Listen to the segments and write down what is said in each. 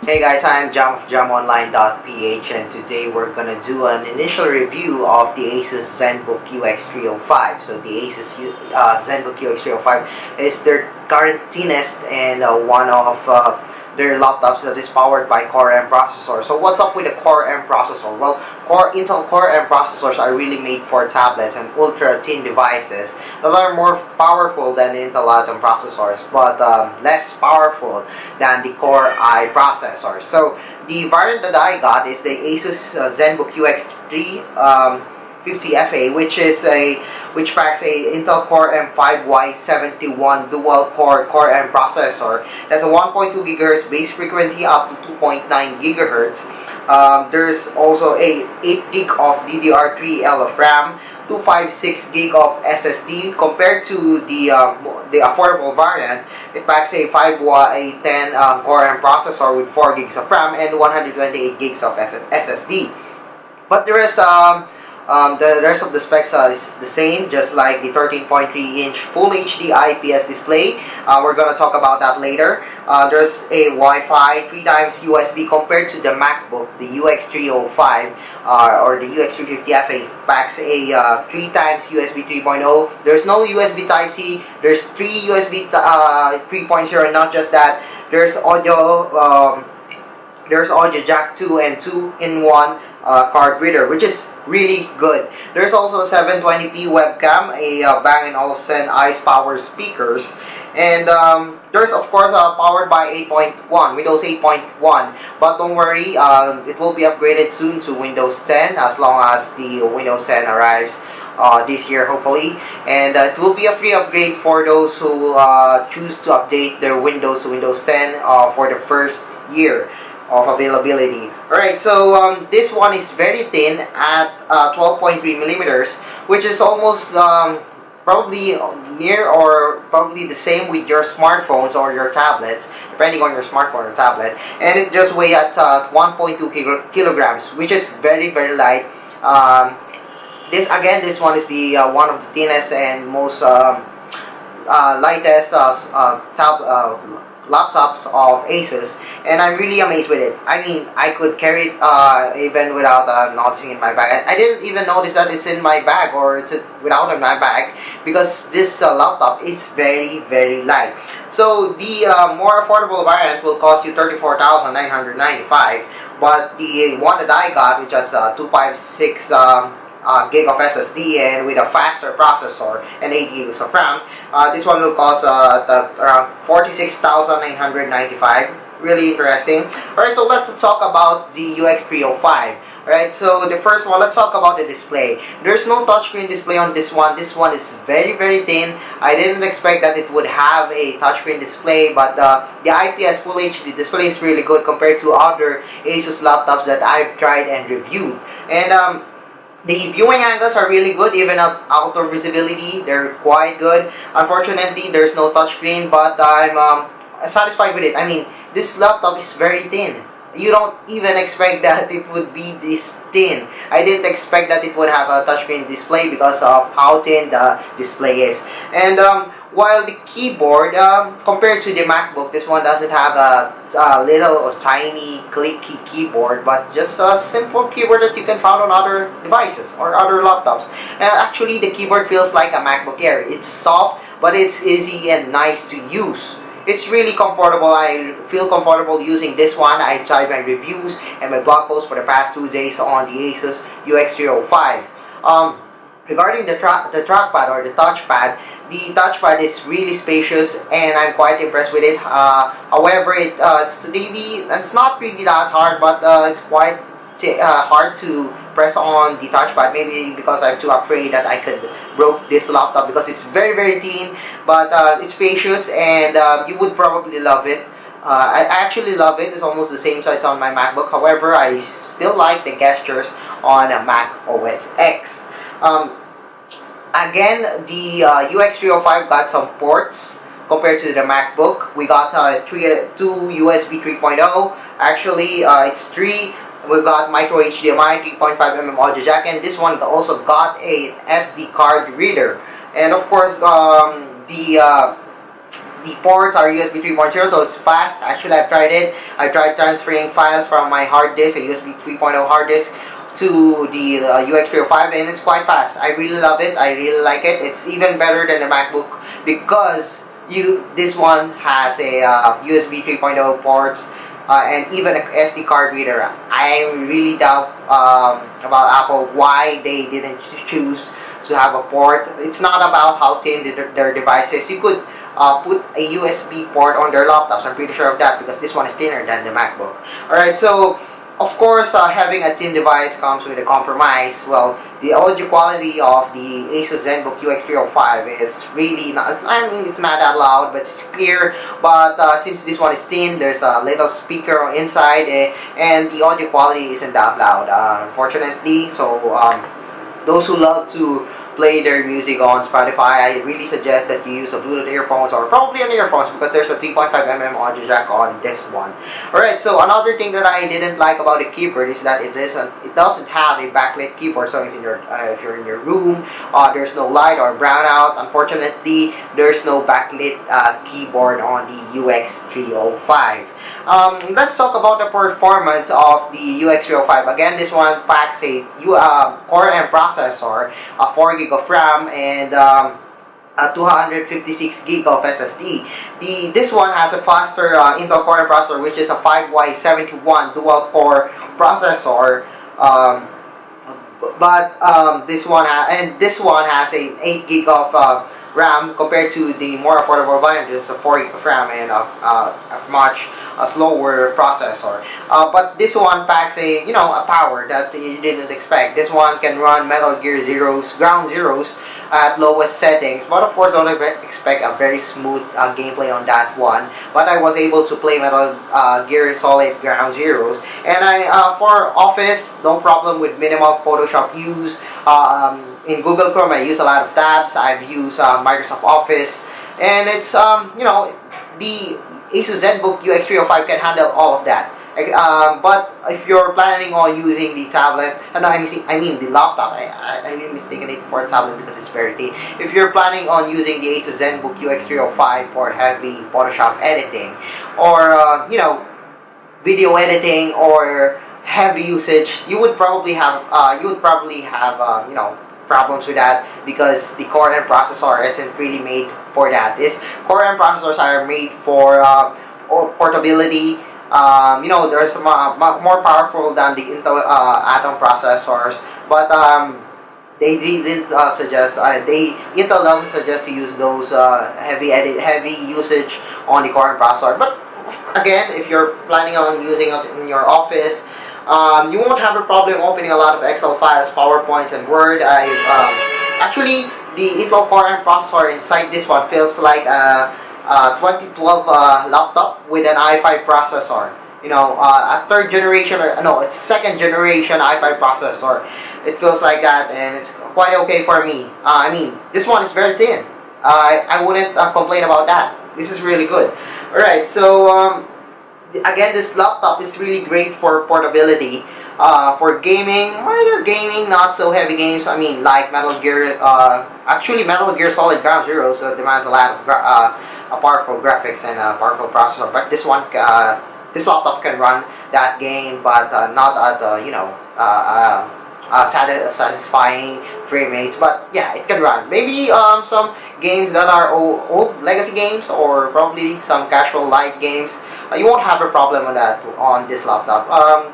Hey guys, I'm Jam of JamOnline.ph, and today we're gonna do an initial review of the ASUS Zenbook UX305. So the ASUS Zenbook UX305 is their current thinnest and one of their laptops that is powered by Core M processor. So what's up with the Core M processor? Well, Intel Core M processors are really made for tablets and ultra thin devices that are more powerful than the Intel Atom processors, but less powerful than the Core I processor. So the variant that I got is the ASUS Zenbook UX350FA, which packs a Intel Core M5Y71 dual-core Core M processor. It has a 1.2 GHz base frequency up to 2.9 GHz. There's also a 8 GB of DDR3L of RAM, 256 GB of SSD. Compared to the affordable variant, it packs a 5Y10 Core M processor with 4 GB of RAM and 128 GB of SSD. But there is the rest of the specs is the same, just like the 13.3-inch Full HD IPS display. We're gonna talk about that later. There's a Wi-Fi 3x USB compared to the MacBook. The UX305 or the UX350FA packs a 3x USB 3.0. There's no USB Type-C. There's 3 USB 3.0. Not just that, there's audio jack 2 and 2-in-1 card reader, which is really good. There's also a 720p webcam, a Bang & Olufsen Ice Power speakers, and there's of course powered by 8.1, Windows 8.1, but don't worry, it will be upgraded soon to Windows 10 as long as the Windows 10 arrives this year, hopefully, and it will be a free upgrade for those who choose to update their Windows to Windows 10 for the first year of availability. Alright, so this one is very thin at 12.3 millimeters, which is almost probably near or probably the same with your smartphones or your tablets, depending on your smartphone or tablet, and it just weighs at 1.2 kilograms, which is very light. This one is the one of the thinnest and most lightest laptops of ASUS, and I'm really amazed with it. I mean, I could carry it even without noticing in my bag. I didn't even notice that it's in my bag or it's without in my bag, because this laptop is very light. So the more affordable variant will cost you $34,995, but the one that I got, which has 256 gig of SSD and with a faster processor and 8 gigs of RAM, this one will cost around $46,995. Really interesting. Alright, so let's talk about the UX305. Alright, so the first one, let's talk about the display. There's no touchscreen display on this one. This one is very thin. I didn't expect that it would have a touchscreen display, but the IPS Full HD display is really good compared to other ASUS laptops that I've tried and reviewed. And the viewing angles are really good, even at outdoor visibility, they're quite good. Unfortunately, there's no touchscreen, but I'm satisfied with it. I mean, this laptop is very thin. You don't even expect that it would be this thin. I didn't expect that it would have a touchscreen display because of how thin the display is. And while the keyboard, compared to the MacBook, this one doesn't have a little or tiny clicky keyboard, but just a simple keyboard that you can find on other devices or other laptops. And actually, the keyboard feels like a MacBook Air. It's soft, but it's easy and nice to use. It's really comfortable. I feel comfortable using this one. I tried my reviews and my blog posts for the past 2 days on the ASUS UX305. Regarding the trackpad or the touchpad is really spacious, and I'm quite impressed with it. However, it's not really that hard, but it's quite hard to press on the touchpad, maybe because I'm too afraid that I could broke this laptop, because it's very thin, but it's spacious, and you would probably love it. I actually love it. It's almost the same size on my MacBook. However, I still like the gestures on a Mac OS X. Again, the UX305 got some ports compared to the MacBook. We got 2 USB 3.0. Actually, it's 3. We got micro HDMI, 3.5mm audio jack, and this one also got a SD card reader. And of course, the the ports are USB 3.0, so it's fast. Actually, I've tried it. I tried transferring files from my hard disk, a USB 3.0 hard disk, to the UX305, and it's quite fast. I really love it. I really like it. It's even better than the MacBook because this one has a USB 3.0 ports, and even a SD card reader. I really doubt about Apple why they didn't choose to have a port. It's not about how thin their device is. You could put a USB port on their laptops. I'm pretty sure of that because this one is thinner than the MacBook. Alright, so of course, having a thin device comes with a compromise. Well, the audio quality of the ASUS Zenbook UX305 is really not, I mean, it's not that loud, but it's clear. But since this one is thin, there's a little speaker inside, and the audio quality isn't that loud, unfortunately. So, those who love to play their music on Spotify, I really suggest that you use a Bluetooth earphones or probably an earphones because there's a 3.5mm audio jack on this one. Alright, so another thing that I didn't like about the keyboard is that it doesn't have a backlit keyboard. So if you're in your room, there's no light or brownout. Unfortunately, there's no backlit keyboard on the UX305. Let's talk about the performance of the UX305. Again, this one packs a Core M processor, a 4 gig of RAM, and a 256 gig of SSD. This one has a faster Intel Core M processor, which is a 5Y71 dual core processor. This one has an 8 gig of RAM compared to the more affordable variant, just a 4 gig of RAM and a much slower processor. But this one packs a power that you didn't expect. This one can run Metal Gear Ground Zeroes at lowest settings, but of course don't expect a very smooth gameplay on that one. But I was able to play Metal Gear Solid Ground Zeroes, and for Office, no problem with minimal Photoshop use. In Google Chrome, I use a lot of tabs. I've used Microsoft Office, and it's the ASUS Zenbook UX305 can handle all of that. But if you're planning on using the tablet, no, I mean the laptop. I really mistaken it for a tablet because it's very thin. If you're planning on using the ASUS Zenbook UX305 for heavy Photoshop editing, or video editing or heavy usage, you would probably have problems with that because the Core M processor isn't really made for that. This Core M processors are made for portability. There's more powerful than the Intel Atom processors, but they didn't suggest. Intel doesn't suggest to use those heavy usage on the Core M processor. But again, if you're planning on using it in your office, you won't have a problem opening a lot of Excel files, PowerPoints, and Word. Actually, the Intel Core M processor inside this one feels like a 2012 laptop with an i5 processor. A third generation, it's second generation i5 processor. It feels like that, and it's quite okay for me. This one is very thin. I wouldn't complain about that. This is really good. Alright, so again, this laptop is really great for portability, for gaming, minor gaming, not so heavy games. Like Metal Gear. Actually, Metal Gear Solid Ground Zeroes demands a lot of powerful graphics and a powerful processor. But this one, this laptop can run that game, but not at satisfying frame rates. But yeah, it can run. Maybe some games that are old legacy games, or probably some casual light games. You won't have a problem with that on this laptop.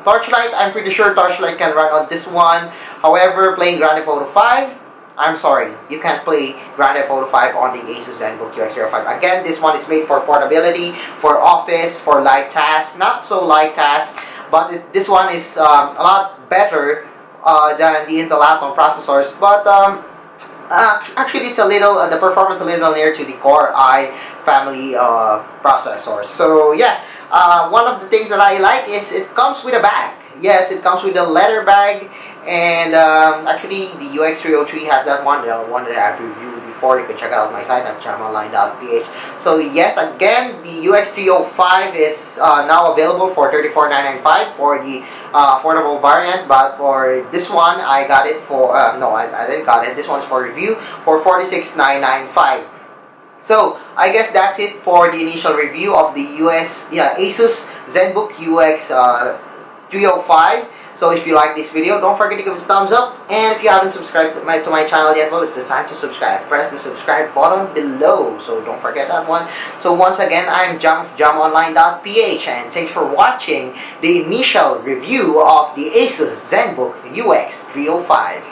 Torchlight, I'm pretty sure Torchlight can run on this one. However, playing Grand Theft Auto 5, I'm sorry, you can't play Grand Theft Auto 5 on the ASUS Zenbook UX305. Again, this one is made for portability, for office, for light tasks, not so light tasks, but this one is a lot better than the Intel Atom processors. But actually, it's the performance a little near to the Core i family processors. So yeah, one of the things that I like is it comes with a bag. Yes, it comes with a leather bag, and actually the UX303 has that one, the one that I've reviewed before. You can check out my site at charmonline.ph. So yes, again, the UX305 is now available for $34,995 for the affordable variant, but for this one, I got it for, no, I didn't got it. This one's for review for $46,995. So I guess that's it for the initial review of the ASUS Zenbook UX305. So if you like this video, don't forget to give us a thumbs up. And if you haven't subscribed to my channel yet, well, it's the time to subscribe. Press the subscribe button below, so don't forget that one. So once again, I'm Jam of JamOnline.ph, and thanks for watching the initial review of the ASUS Zenbook UX305.